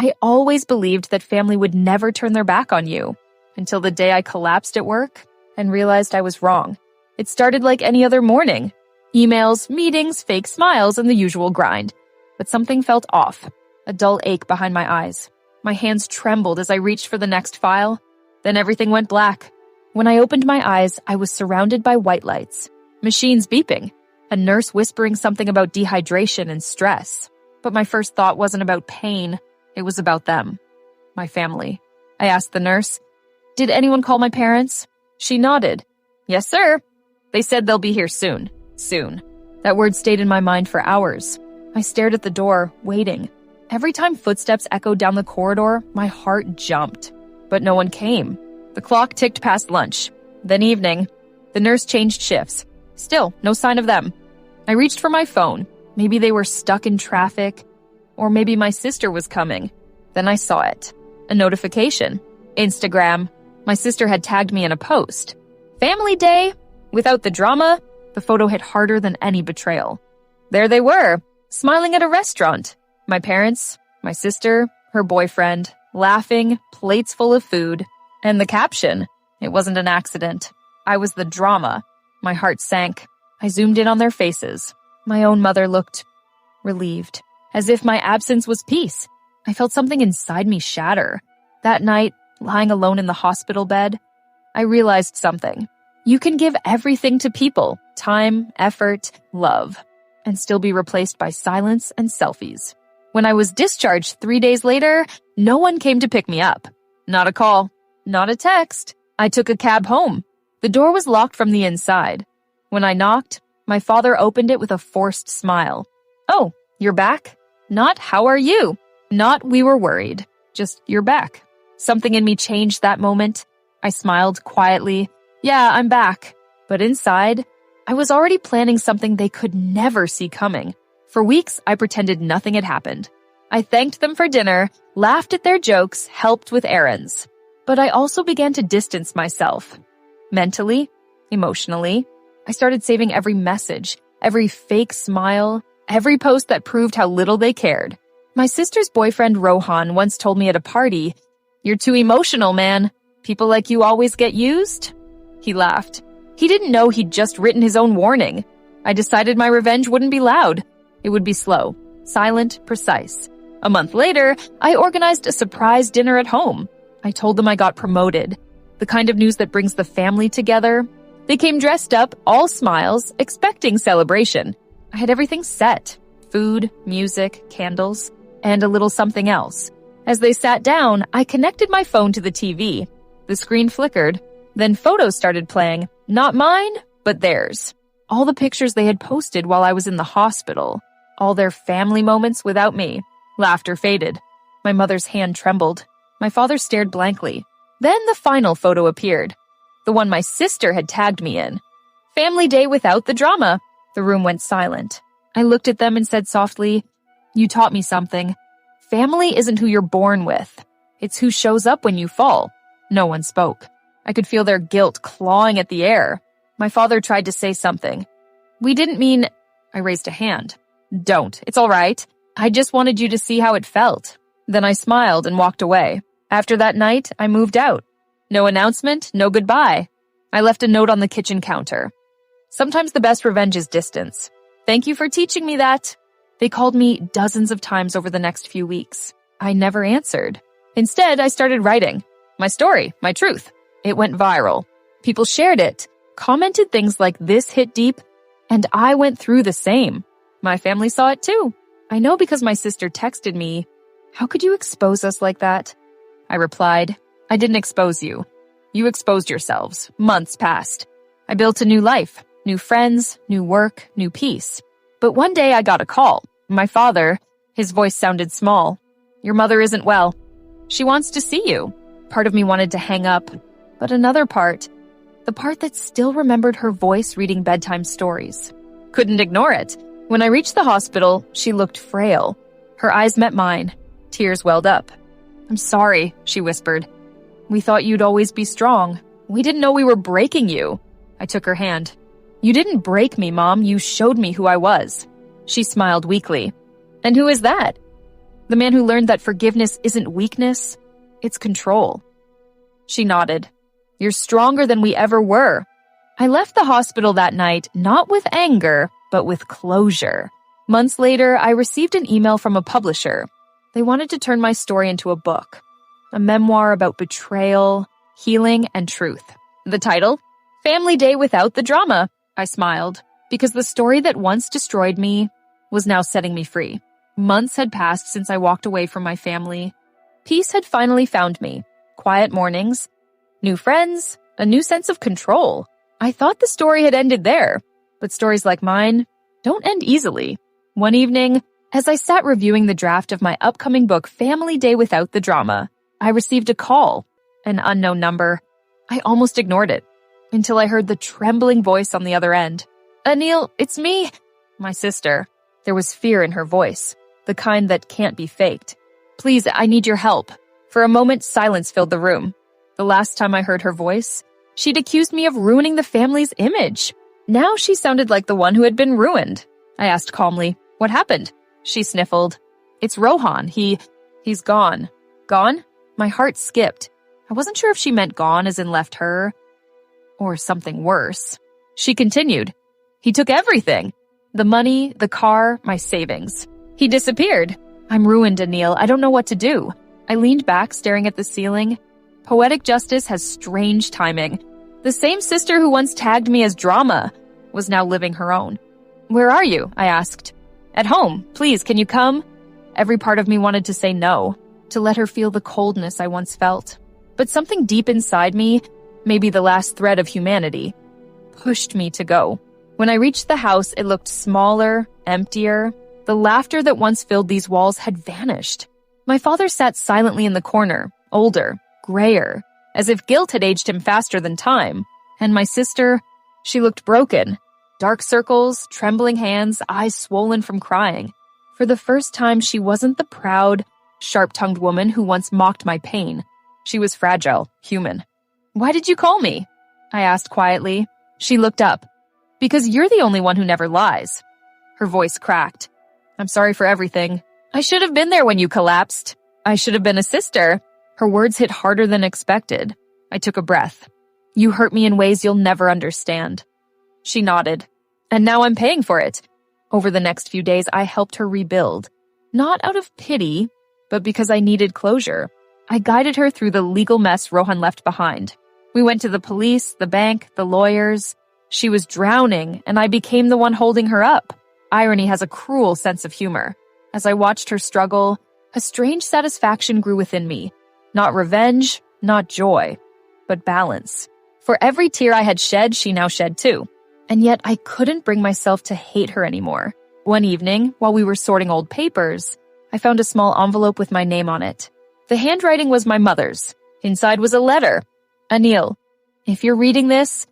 I always believed that family would never turn their back on you, until the day I collapsed at work and realized I was wrong. It started like any other morning. Emails, meetings, fake smiles, and the usual grind. But something felt off, a dull ache behind my eyes. My hands trembled as I reached for the next file. Then everything went black. When I opened my eyes, I was surrounded by white lights, machines beeping, a nurse whispering something about dehydration and stress. But my first thought wasn't about pain. It was about them, my family. I asked the nurse, "Did anyone call my parents?" She nodded. "Yes, sir. They said they'll be here soon." Soon. That word stayed in my mind for hours. I stared at the door, waiting. Every time footsteps echoed down the corridor, my heart jumped. But no one came. The clock ticked past lunch. Then evening. The nurse changed shifts. Still, no sign of them. I reached for my phone. Maybe they were stuck in traffic. Or maybe my sister was coming. Then I saw it. A notification. Instagram. My sister had tagged me in a post. Family day. Without the drama, the photo hit harder than any betrayal. There they were, smiling at a restaurant. My parents, my sister, her boyfriend, laughing, plates full of food. And the caption, it wasn't an accident. I was the drama. My heart sank. I zoomed in on their faces. My own mother looked relieved, as if my absence was peace. I felt something inside me shatter. That night, lying alone in the hospital bed, I realized something. You can give everything to people, time, effort, love, and still be replaced by silence and selfies. When I was discharged 3 days later, no one came to pick me up. Not a call, not a text. I took a cab home. The door was locked from the inside. When I knocked, my father opened it with a forced smile. "Oh, you're back?" Not "how are you?" Not "we were worried." Just "you're back." Something in me changed that moment. I smiled quietly. "Yeah, I'm back." But inside, I was already planning something they could never see coming. For weeks, I pretended nothing had happened. I thanked them for dinner, laughed at their jokes, helped with errands. But I also began to distance myself. Mentally, emotionally, I started saving every message, every fake smile, every post that proved how little they cared. My sister's boyfriend, Rohan, once told me at a party, "You're too emotional, man. People like you always get used?" He laughed. He didn't know he'd just written his own warning. I decided my revenge wouldn't be loud. It would be slow, silent, precise. A month later, I organized a surprise dinner at home. I told them I got promoted. The kind of news that brings the family together. They came dressed up, all smiles, expecting celebration. I had everything set. Food, music, candles, and a little something else. As they sat down, I connected my phone to the TV. The screen flickered. Then photos started playing. Not mine, but theirs. All the pictures they had posted while I was in the hospital. All their family moments without me. Laughter faded. My mother's hand trembled. My father stared blankly. Then the final photo appeared. The one my sister had tagged me in. Family day without the drama. The room went silent. I looked at them and said softly, "You taught me something. Family isn't who you're born with. It's who shows up when you fall." No one spoke. I could feel their guilt clawing at the air. My father tried to say something. "We didn't mean—" I raised a hand. "Don't. It's all right. I just wanted you to see how it felt." Then I smiled and walked away. After that night, I moved out. No announcement, no goodbye. I left a note on the kitchen counter. "Sometimes the best revenge is distance. Thank you for teaching me that." They called me dozens of times over the next few weeks. I never answered. Instead, I started writing. My story, my truth. It went viral. People shared it, commented things like "this hit deep," and I went through the same. My family saw it too. I know because my sister texted me, "How could you expose us like that?" I replied, "I didn't expose you. You exposed yourselves. Months passed. I built a new life, new friends, new work, new peace. But one day I got a call. My father, his voice sounded small. "Your mother isn't well. She wants to see you." Part of me wanted to hang up, but another part, the part that still remembered her voice reading bedtime stories, couldn't ignore it. When I reached the hospital, she looked frail. Her eyes met mine. Tears welled up. "I'm sorry," she whispered. "We thought you'd always be strong. We didn't know we were breaking you." I took her hand. "You didn't break me, Mom. You showed me who I was." She smiled weakly. "And who is that?" The man who learned that forgiveness isn't weakness, it's control. She nodded. You're stronger than we ever were. I left the hospital that night, not with anger, but with closure. Months later, I received an email from a publisher. They wanted to turn my story into a book, a memoir about betrayal, healing, and truth. The title? Family Day Without the Drama. I smiled, because the story that once destroyed me was now setting me free. Months had passed since I walked away from my family. Peace had finally found me. Quiet mornings, new friends, a new sense of control. I thought the story had ended there, but stories like mine don't end easily. One evening, as I sat reviewing the draft of my upcoming book, Family Day Without the Drama, I received a call, an unknown number. I almost ignored it, until I heard the trembling voice on the other end. Anil, it's me. My sister. There was fear in her voice, the kind that can't be faked. Please, I need your help. For a moment, silence filled the room. The last time I heard her voice, she'd accused me of ruining the family's image. Now she sounded like the one who had been ruined. I asked calmly, what happened? She sniffled. It's Rohan. He's gone. Gone? My heart skipped. I wasn't sure if she meant gone as in left her, or something worse. She continued. He took everything. The money, the car, my savings. He disappeared. I'm ruined, Anil. I don't know what to do. I leaned back, staring at the ceiling. Poetic justice has strange timing. The same sister who once tagged me as drama was now living her own. Where are you? I asked. At home. Please, can you come? Every part of me wanted to say no, to let her feel the coldness I once felt. But something deep inside me, maybe the last thread of humanity, pushed me to go. When I reached the house, it looked smaller, emptier. The laughter that once filled these walls had vanished. My father sat silently in the corner, older, grayer, as if guilt had aged him faster than time. And my sister, she looked broken. Dark circles, trembling hands, eyes swollen from crying. For the first time, she wasn't the proud, sharp-tongued woman who once mocked my pain. She was fragile, human. Why did you call me? I asked quietly. She looked up. Because you're the only one who never lies. Her voice cracked. I'm sorry for everything. I should have been there when you collapsed. I should have been a sister. Her words hit harder than expected. I took a breath. You hurt me in ways you'll never understand. She nodded. And now I'm paying for it. Over the next few days, I helped her rebuild. Not out of pity, but because I needed closure. I guided her through the legal mess Rohan left behind. We went to the police, the bank, the lawyers. She was drowning, and I became the one holding her up. Irony has a cruel sense of humor. As I watched her struggle, a strange satisfaction grew within me. Not revenge, not joy, but balance. For every tear I had shed, she now shed too. And yet I couldn't bring myself to hate her anymore. One evening, while we were sorting old papers, I found a small envelope with my name on it. The handwriting was my mother's. Inside was a letter. Anil, if you're reading this,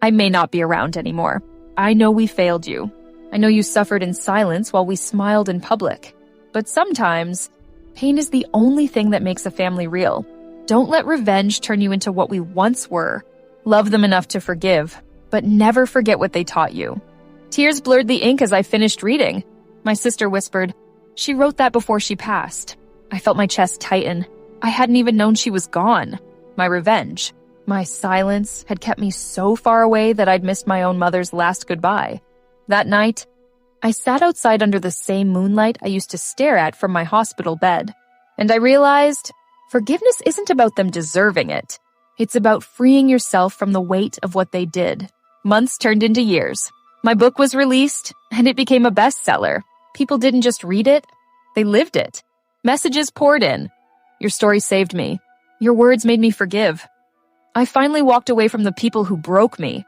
I may not be around anymore. I know we failed you. I know you suffered in silence while we smiled in public. But sometimes, pain is the only thing that makes a family real. Don't let revenge turn you into what we once were. Love them enough to forgive, but never forget what they taught you. Tears blurred the ink as I finished reading. My sister whispered, she wrote that before she passed. I felt my chest tighten. I hadn't even known she was gone. My revenge. My silence had kept me so far away that I'd missed my own mother's last goodbye. That night, I sat outside under the same moonlight I used to stare at from my hospital bed. And I realized forgiveness isn't about them deserving it. It's about freeing yourself from the weight of what they did. Months turned into years. My book was released, and it became a bestseller. People didn't just read it, they lived it. Messages poured in. Your story saved me. Your words made me forgive. I finally walked away from the people who broke me.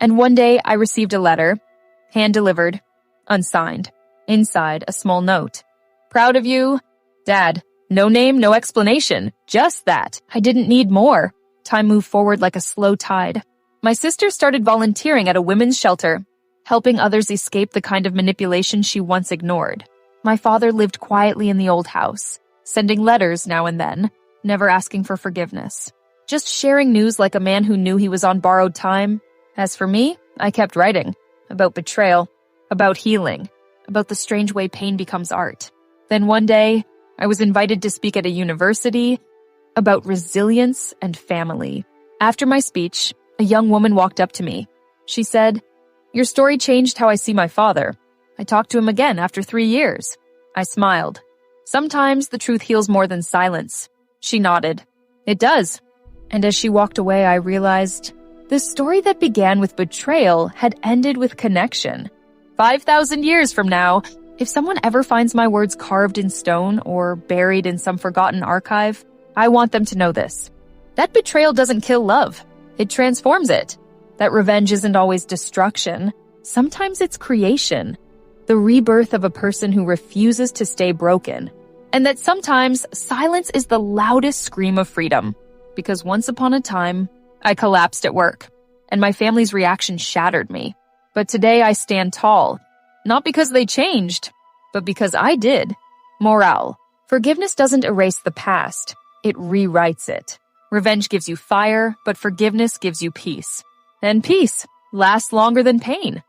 And one day I received a letter, hand-delivered, unsigned. Inside, a small note. Proud of you, Dad. No name, no explanation. Just that. I didn't need more. Time moved forward like a slow tide. My sister started volunteering at a women's shelter, helping others escape the kind of manipulation she once ignored. My father lived quietly in the old house, sending letters now and then, never asking for forgiveness. Just sharing news like a man who knew he was on borrowed time. As for me, I kept writing. About betrayal, about healing, about the strange way pain becomes art. Then one day, I was invited to speak at a university about resilience and family. After my speech, a young woman walked up to me. She said, "Your story changed how I see my father. I talked to him again after 3 years." I smiled. "Sometimes the truth heals more than silence." She nodded. "It does." And as she walked away, I realized the story that began with betrayal had ended with connection. 5,000 years from now, if someone ever finds my words carved in stone or buried in some forgotten archive, I want them to know this. That betrayal doesn't kill love. It transforms it. That revenge isn't always destruction. Sometimes it's creation. The rebirth of a person who refuses to stay broken. And that sometimes silence is the loudest scream of freedom. Because once upon a time, I collapsed at work, and my family's reaction shattered me. But today I stand tall, not because they changed, but because I did. Morale. Forgiveness doesn't erase the past. It rewrites it. Revenge gives you fire, but forgiveness gives you peace. And peace lasts longer than pain.